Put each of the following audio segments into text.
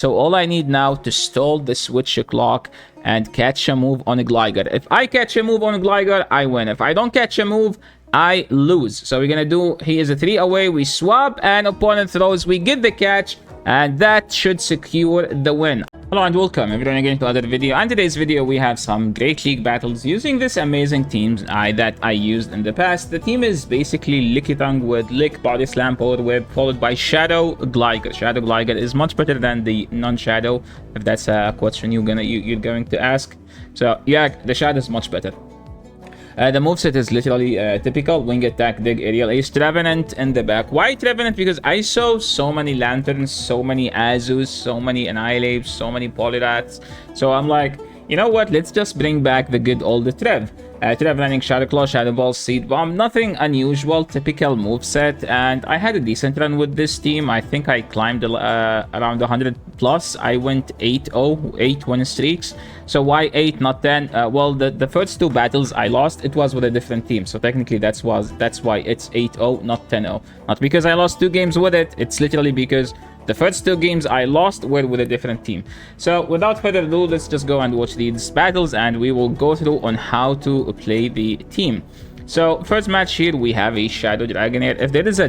So all I need now to stall the switch clock and catch a move on a Gligar. If I catch a move on a Gligar, I win. If I don't catch a move, I lose. So we're gonna do, he is a 3 away, we swap, and opponent throws, we get the catch, and that should secure the win. Hello and welcome everyone again to another video. And today's video we have some great league battles using this amazing teams that I used in the past. The team is basically Lickitung with Lick, Body Slam, Power Whip, followed by Shadow Gligar. Shadow Gligar is much better than the non-Shadow, if that's a question you're going to ask. So yeah, the Shadow is much better. The moveset is literally typical wing attack, dig, aerial ace, Trevenant in the back. Why Trevenant? Because I saw so many lanterns, so many Azus, so many Annihilates, so many Polyrats. So I'm like, you know what? Let's just bring back the good old Trev. Trev running Shadow Claw, Shadow Ball, Seed Bomb. Nothing unusual, typical moveset. And I had a decent run with this team. I think I climbed around 100 plus. I went 8-0, 8 win streaks. So why 8, not 10? Well, the first two battles I lost, it was with a different team. So technically that's why it's 8-0, not 10-0. Not because I lost 2 games with it. It's literally because the first 2 games I lost were with a different team. So without further ado, let's just go and watch these battles and we will go through on how to play the team. So first match here, we have a Shadow Dragonair. If there is a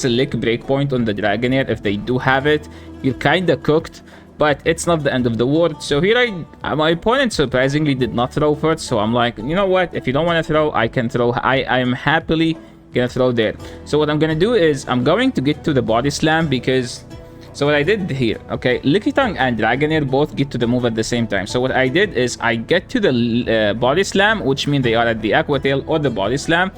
Lick breakpoint on the Dragonair, if they do have it, you're kinda cooked. But it's not the end of the world. So here my opponent surprisingly did not throw first. So I'm like, you know what? If you don't want to throw, I can throw. I am happily gonna throw there. So what I'm gonna do is I'm going to get to the Body Slam because... So what I did here, okay, Lickitung and Dragonair both get to the move at the same time. So what I did is I get to the Body Slam, which means they are at the Aqua Tail or the Body Slam.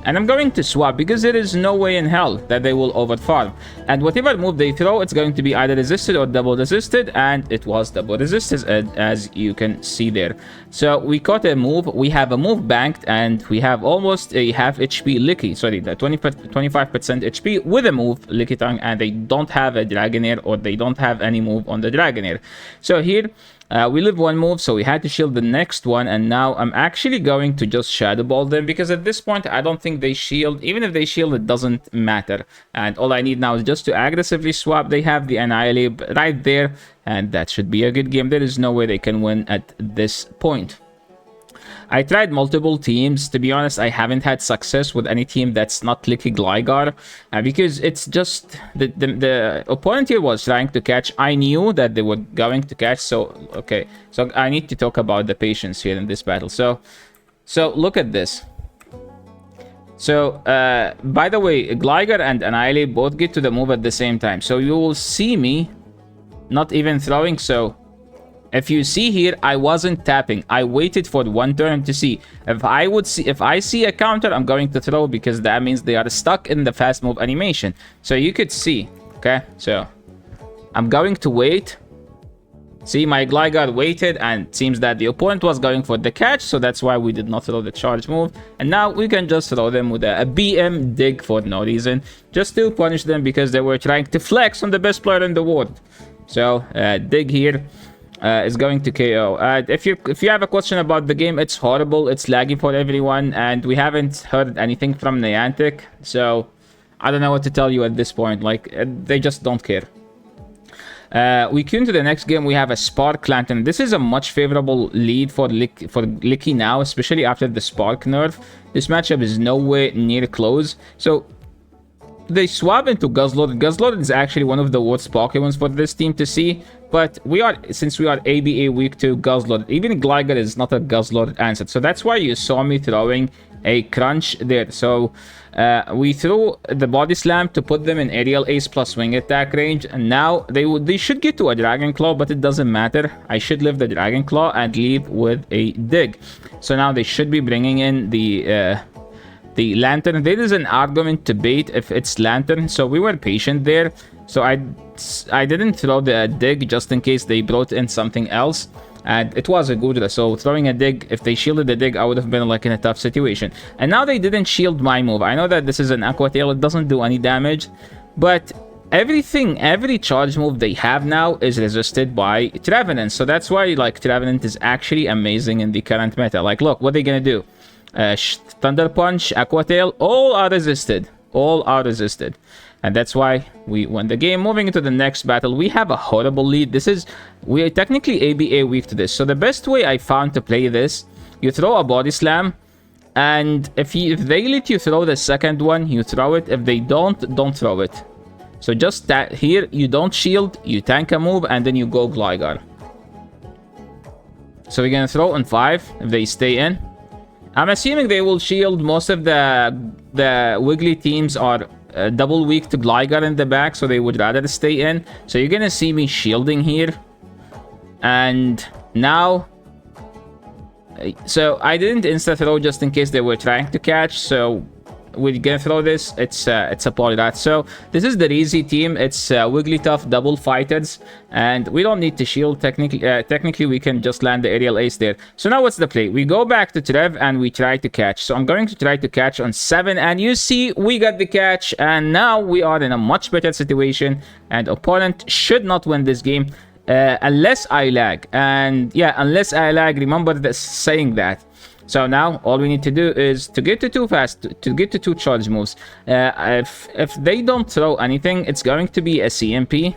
And I'm going to swap because there is no way in hell that they will overfarm. And whatever move they throw, it's going to be either resisted or double resisted. And it was double resisted as you can see there. So we caught a move. We have a move banked and we have almost a half HP Licky. Sorry, the 25% HP with a move Lickitung, and they don't have a Dragonair or they don't have any move on the Dragonair. So here... we live 1 move, so we had to shield the next one, and now I'm actually going to just Shadow Ball them, because at this point, I don't think they shield. Even if they shield, it doesn't matter. And all I need now is just to aggressively swap. They have the Annihilate right there, and that should be a good game. There is no way they can win at this point. I tried multiple teams. To be honest, I haven't had success with any team that's not Licky Gligar because it's just the opponent here was trying to catch. I knew that they were going to catch. So okay, so I need to talk about the patience here in this battle. So look at this. So by the way, Gligar and Annihilate both get to the move at the same time. So you will see me not even throwing. So if you see here, I wasn't tapping. I waited for 1 turn to see. If I see a counter, I'm going to throw because that means they are stuck in the fast move animation. So you could see, okay? So I'm going to wait. See, my Gligar waited, and it seems that the opponent was going for the catch, so that's why we did not throw the charge move. And now we can just throw them with a BM dig for no reason, just to punish them because they were trying to flex on the best player in the world. So dig here. Is going to KO. If you have a question about the game, it's horrible. It's laggy for everyone, and we haven't heard anything from Niantic. So I don't know what to tell you at this point. Like they just don't care. We came to the next game. We have a Spark Lantern. This is a much favorable lead for Licky now, especially after the Spark nerf. This matchup is nowhere near close. So they swap into Guzzlord. Guzzlord is actually one of the worst Pokemons for this team to see. But since we are ABA weak to Guzzlord, even Gligar is not a Guzzlord answer. So that's why you saw me throwing a Crunch there. So we threw the Body Slam to put them in Aerial Ace plus Wing Attack range. And now they should get to a Dragon Claw, but it doesn't matter. I should live the Dragon Claw and leave with a Dig. So now they should be bringing in the Lantern. There is an argument to bait if it's Lantern, so we were patient there. So I didn't throw the Dig just in case they brought in something else, and it was a Gudra. So throwing a Dig, if they shielded the Dig, I would have been like in a tough situation. And now they didn't shield my move. I know that this is an Aqua Tail, it doesn't do any damage, but every charge move they have now is resisted by Trevenant. So that's why like Trevenant is actually amazing in the current meta. Like look, what are they gonna do? Thunder Punch, Aqua Tail, all are resisted. All are resisted. and that's why we won the game. Moving into the next battle, we have a horrible lead. We are technically ABA weak to this. So the best way I found to play this, you throw a body slam, and if they let you throw the second one, you throw it. If they don't throw it. So just that here, you don't shield, you tank a move, and then you go Gligar. So we're gonna throw on 5 if they stay in. I'm assuming they will shield. Most of the Wiggly teams are double weak to Gligar in the back, so they would rather stay in. So you're gonna see me shielding here. And now... So I didn't insta-throw just in case they were trying to catch, so... We're gonna throw this. It's a Polyrat. So this is the easy team. It's Wigglytuff double fighters, and we don't need to shield. Technically, we can just land the aerial ace there. So now what's the play? We go back to Trev and we try to catch. So I'm going to try to catch on 7, and you see we got the catch, and now we are in a much better situation. And opponent should not win this game unless I lag. And yeah, unless I lag. Remember saying that. So now all we need to do is to get to 2 fast, to get to 2 charge moves. If they don't throw anything, it's going to be a CMP.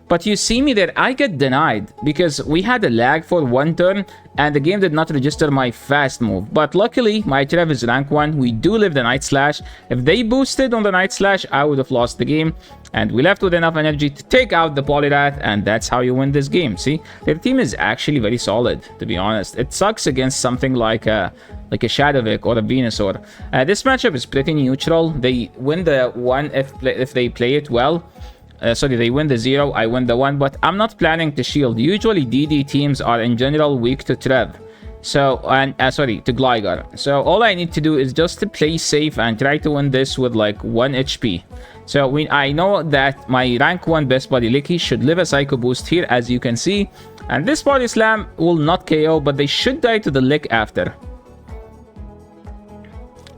But you see me there, I get denied because we had a lag for 1 turn and the game did not register my fast move. But luckily, my Trev is rank 1. We do live the Night Slash. If they boosted on the Night Slash, I would have lost the game. And we left with enough energy to take out the Polyrat, and that's how you win this game. See, their team is actually very solid, to be honest. It sucks against something like a Shadowvic or a Venusaur. This matchup is pretty neutral. They win the 1 if they play it well. Sorry, they win the 0, I win the 1, but I'm not planning to shield. Usually DD teams are in general weak to Trev. So, sorry, to Gligar. So all I need to do is just to play safe and try to win this with like 1 HP. So I know that my rank 1 best buddy Licky should live a Psycho Boost here, as you can see. And this Body Slam will not KO, but they should die to the Lick after.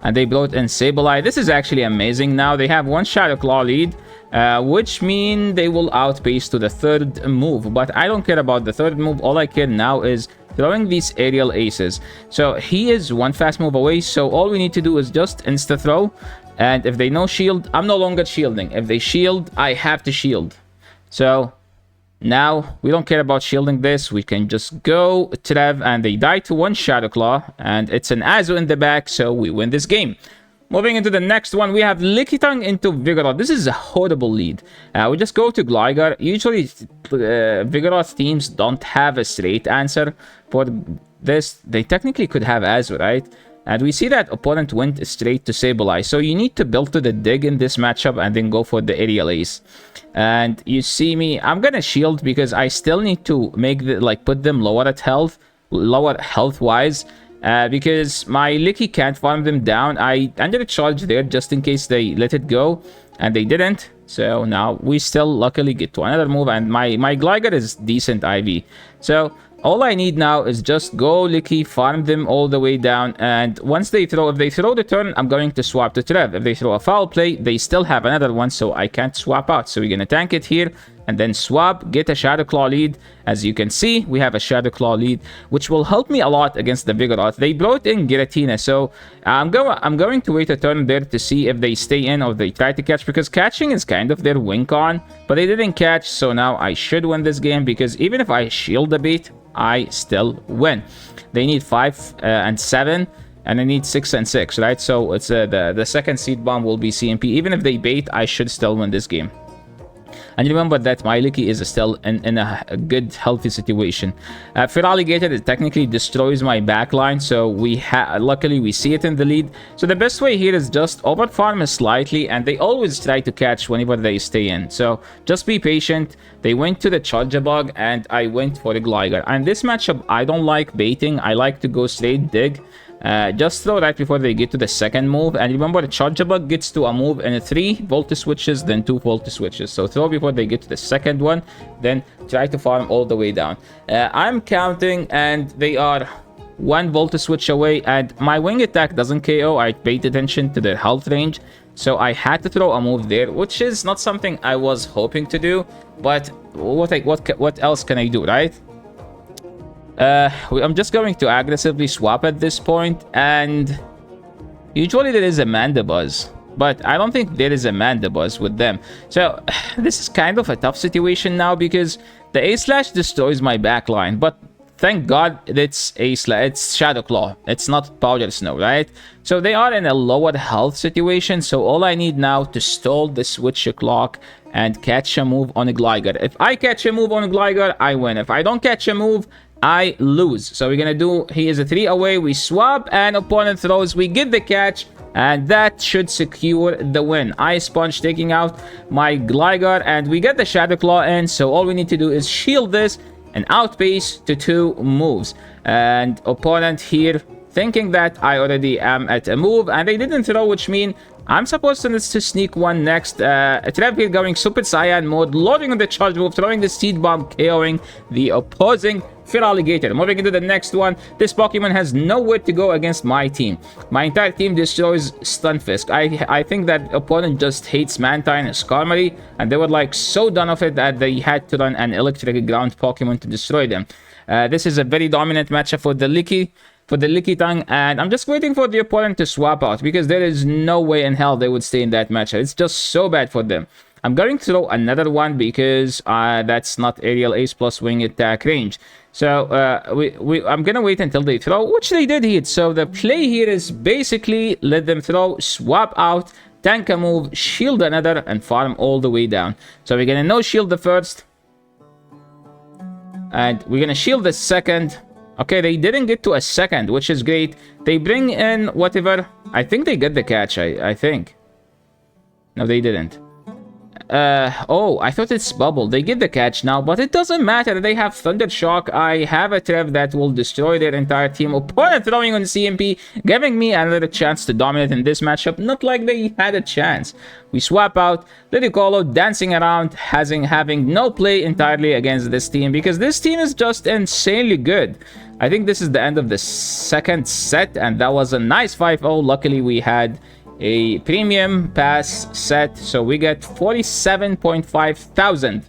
And they brought in Sableye. This is actually amazing. Now they have 1 Shadow Claw lead, which mean they will outpace to the 3rd move. But I don't care about the 3rd move. All I care now is throwing these aerial aces. So he is 1 fast move away. So all we need to do is just insta throw. And if they no shield, I'm no longer shielding. If they shield, I have to shield. So now we don't care about shielding this. We can just go Trev, and they die to 1 Shadow Claw, and it's an Azu in the back, so we win this game. Moving into the next one, we have Lickitung into Vigoroth. This is a horrible lead. We just go to Gligar. Usually Vigoroth teams don't have a straight answer for this. They technically could have Azu, right? And we see that opponent went straight to Sableye. So you need to build to the dig in this matchup and then go for the aerial ace. And you see me, I'm gonna shield because I still need to make put them lower health wise. Because my Licky can't farm them down. I ended a charge there just in case they let it go, and they didn't. So now we still luckily get to another move, and my Gligar is decent IV. So all I need now is just go Licky, farm them all the way down, and once if they throw the turn, I'm going to swap to Trev. If they throw a foul play, they still have another one, so I can't swap out. So we're gonna tank it here, and then swap, get a Shadow Claw lead. As you can see, we have a Shadow Claw lead, which will help me a lot against the Vigoroth. They brought in Giratina, so I'm going to wait a turn there to see if they stay in or they try to catch, because catching is kind of their win con, but they didn't catch, so now I should win this game, because even if I shield a bait, I still win. They need 5 and 7, and I need 6 and 6, right? So it's the second seed bomb will be CMP. Even if they bait, I should still win this game. And remember that my Licky is still in a good, healthy situation. Feraligatr, it technically destroys my backline, so luckily we see it in the lead. So the best way here is just overfarm slightly, and they always try to catch whenever they stay in. So just be patient. They went to the Charjabug, and I went for the Gligar. And this matchup, I don't like baiting. I like to go straight dig. Just throw right before they get to the second move. And remember, the Charjabug gets to a move in 3 Voltage switches, then 2 Voltage switches. So throw before they get to the second one, then try to farm all the way down. I'm counting, and they are 1 Voltage switch away, and my wing attack doesn't KO. I paid attention to their health range, so I had to throw a move there, which is not something I was hoping to do. But what else can I do, right? I'm just going to aggressively swap at this point, and usually there is a Mandibuzz. but I don't think there is a Mandibus with them. So this is kind of a tough situation now because the A/slash destroys my backline, but thank God it's it's Shadow Claw. It's not Powder Snow, right? So they are in a lower health situation. So all I need now to stall the switch clock and catch a move on a Gligar. If I catch a move on a Gligar, I win. If I don't catch a move, I lose. So we're gonna do, he is a 3 away, we swap, and opponent throws, we get the catch, and that should secure the win. Ice Sponge taking out my Gligar, and we get the Shadow Claw in. So all we need to do is shield this and outpace to 2 moves. And opponent here thinking that I already am at a move, and they didn't throw, which means I'm supposed to sneak one next. Trev here going Super Saiyan mode, loading on the charge move, throwing the Seed Bomb, KOing the opposing Feraligatr. Moving into the next one, this Pokemon has nowhere to go against my team. My entire team destroys Stunfisk. I think that opponent just hates Mantine and Skarmory, and they were like so done of it that they had to run an Electric Ground Pokemon to destroy them. This is a very dominant matchup for the Lickitung, and I'm just waiting for the opponent to swap out because there is no way in hell they would stay in that matchup. It's just so bad for them. I'm going to throw another one because that's not Aerial Ace plus Wing Attack range. So I'm gonna wait until they throw, which they did hit. So the play here is basically let them throw, swap out, tank a move, shield another, and farm all the way down. So we're gonna no shield the first, and we're gonna shield the second. Okay, they didn't get to a second, which is great. They bring in whatever. I think they get the catch, I think. No, they didn't. Oh, I thought it's Bubble. They get the catch now, but it doesn't matter. They have Thunder Shock. I have a Trev that will destroy their entire team. Opponent throwing on CMP, giving me another chance to dominate in this matchup. Not like they had a chance. We swap out. Lidicolo dancing around, having no play entirely against this team because this team is just insanely good. I think this is the end of the second set, and that was a nice 5-0. Luckily, we had a premium pass set, so we get 47.5 thousand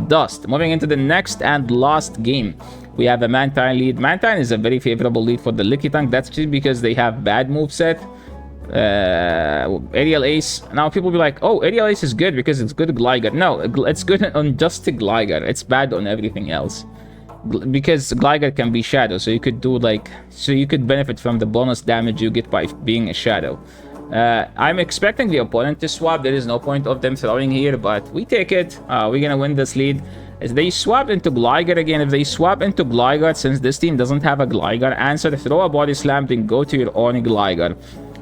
dust. Moving into the next and last game, we have a Mantine lead. Mantine is a very favorable lead for the Lickitung. That's just because they have bad moveset. Aerial Ace. Now people be like, oh, Aerial Ace is good because it's good Gligar. No, it's good on just the Gligar. It's bad on everything else. Because Gligar can be Shadow, so you could do so you could benefit from the bonus damage you get by being a Shadow. I'm expecting the opponent to swap. There is no point of them throwing here, but we take it. We're gonna win this lead. As they swap into Gligar again, if they swap into Gligar, since this team doesn't have a Gligar answer, throw a Body Slam, then go to your own Gligar.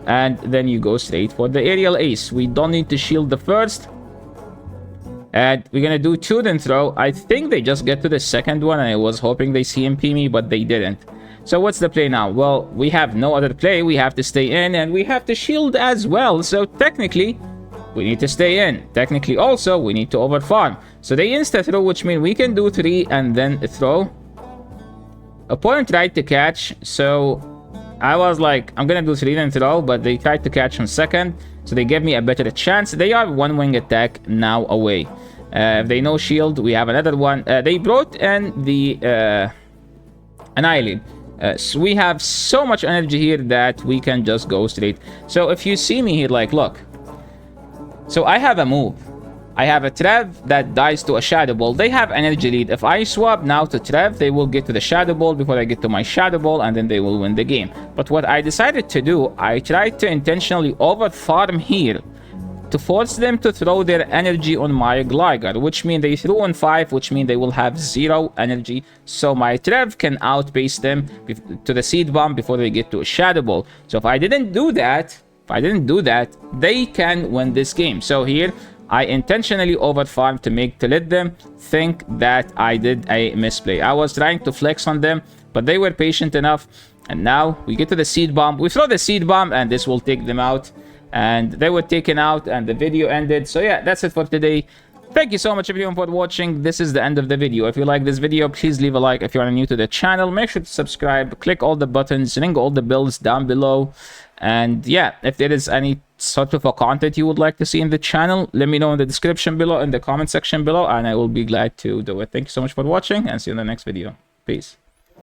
And then you go straight for the Aerial Ace. We don't need to shield the first. And we're gonna do 2 then throw. I think they just get to the second one. I was hoping they CMP me, but they didn't. So what's the play now? Well, we have no other play. We have to stay in, and we have to shield as well. So technically, we need to stay in. Technically also, we need to overfarm. So they insta-throw, which means we can do 3 and then throw. Opponent tried to catch, so I was like, I'm gonna do 3 then throw, but they tried to catch on second. So they gave me a better chance. They are 1 wing attack now away. If they no shield, we have another one. They brought in the Annihilate. So we have so much energy here that we can just go straight. So if you see me here, like, look. So I have a move. I have a Trev that dies to a Shadow Ball. They have energy lead. If I swap now to Trev, they will get to the Shadow Ball before I get to my Shadow Ball, and then they will win the game. But what I decided to do, I tried to intentionally overfarm here to force them to throw their energy on my Gligar, which means they threw on 5, which means they will have 0 energy. So my Trev can outpace them to the Seed Bomb before they get to a Shadow Ball. So if I didn't do that, they can win this game. So here, I intentionally overfarmed to let them think that I did a misplay. I was trying to flex on them, but they were patient enough. And now we get to the Seed Bomb. We throw the Seed Bomb, and this will take them out. And they were taken out, and the video ended. So yeah, that's it for today. Thank you so much everyone for watching. This is the end of the video. If you like this video, please leave a like. If you are new to the channel, make sure to subscribe. Click all the buttons, ring all the bells down below. And yeah, if there is any sort of a content you would like to see in the channel, let me know in the description below, in the comment section below, and I will be glad to do it. Thank you so much for watching, and see you in the next video. Peace.